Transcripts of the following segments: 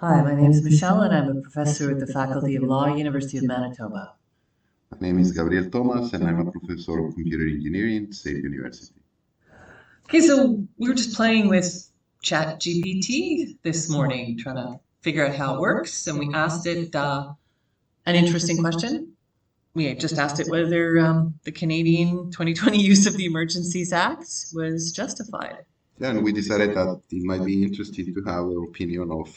Hi, my name is Michelle, and I'm a professor at the Faculty of Law, University of Manitoba. My name is Gabriel Thomas, and I'm a professor of computer engineering at State University. Okay, so we were just playing with ChatGPT this morning, trying to figure out how it works, and we asked it an interesting question. We just asked it whether the Canadian 2020 use of the Emergencies Act was justified. Yeah, and we decided that it might be interesting to have an opinion of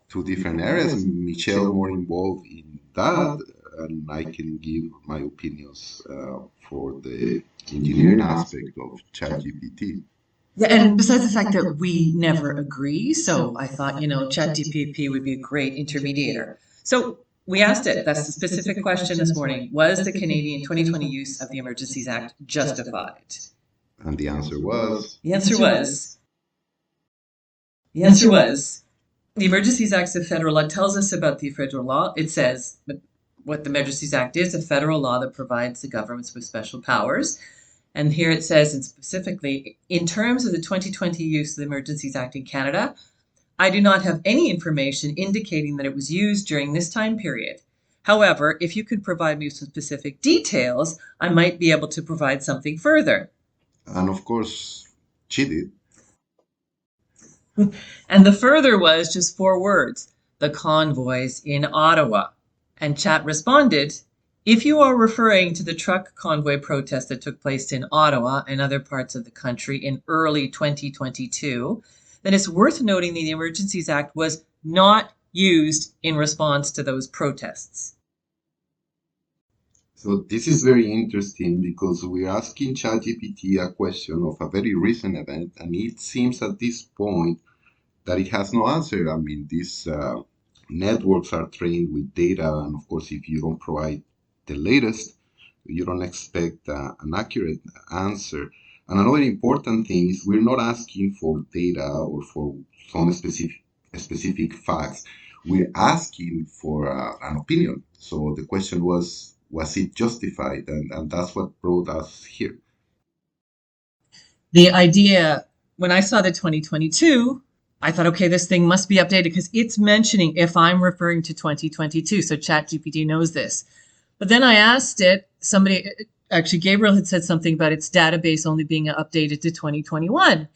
two different areas. Michelle more involved in that, and I can give my opinions for the engineering aspect of ChatGPT. Yeah, and besides the fact that we never agree, so I thought, ChatGPT would be a great intermediator. So we asked it, that's the specific question this morning, was the Canadian 2020 use of the Emergencies Act justified? And the answer was? The answer was, the Emergencies Act of federal law tells us about the federal law. It says what the Emergencies Act is, a federal law that provides the governments with special powers. And here it says, and specifically, in terms of the 2020 use of the Emergencies Act in Canada, I do not have any information indicating that it was used during this time period. However, if you could provide me with some specific details, I might be able to provide something further. And of course, she did. And the further was just 4 words, the convoys in Ottawa. And Chat responded, if you are referring to the truck convoy protest that took place in Ottawa and other parts of the country in early 2022, then it's worth noting that the Emergencies Act was not used in response to those protests. So this is very interesting because we're asking ChatGPT a question of a very recent event, and it seems at this point that it has no answer. I mean, these networks are trained with data, and of course, if you don't provide the latest, you don't expect an accurate answer. And another important thing is we're not asking for data or for some specific facts. We're asking for an opinion. So the question was it justified? And that's what brought us here. The idea, when I saw the 2022, I thought, okay, this thing must be updated because it's mentioning if I'm referring to 2022. So ChatGPT knows this. But then I asked it, actually Gabriel had said something about its database only being updated to 2021.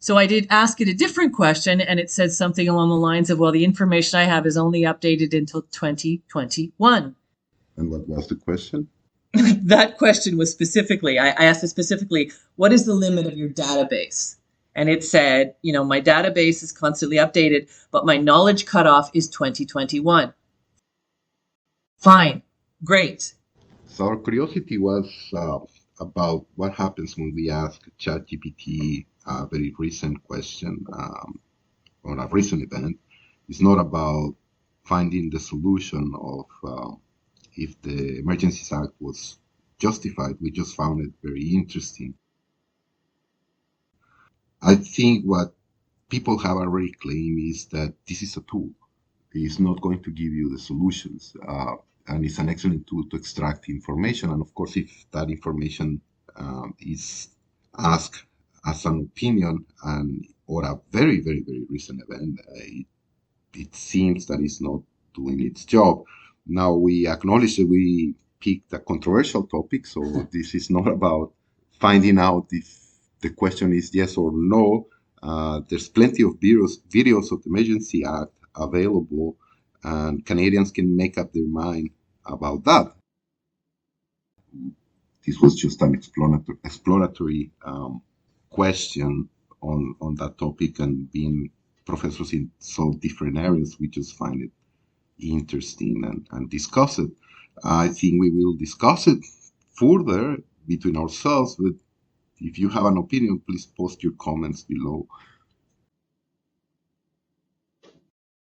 So I did ask it a different question, and it said something along the lines of, well, the information I have is only updated until 2021. And what was the question? That question was specifically, I asked it specifically, what is the limit of your database? And it said, my database is constantly updated, but my knowledge cutoff is 2021. Fine. Great. So our curiosity was about what happens when we ask ChatGPT a very recent question on a recent event. It's not about finding the solution of if the Emergencies Act was justified. We just found it very interesting. I think what people have already claimed is that this is a tool. It's not going to give you the solutions. And it's an excellent tool to extract information. And of course, if that information is asked as an opinion or a very, very, very recent event, it seems that it's not doing its job. Now, we acknowledge that we picked a controversial topic, so this is not about finding out if the question is yes or no. There's plenty of videos of the Emergency Act available, and Canadians can make up their mind about that. This was just an exploratory question on that topic, and being professors in so different areas, we just find it interesting and discuss it. I think we will discuss it further between ourselves, but if you have an opinion, please post your comments below.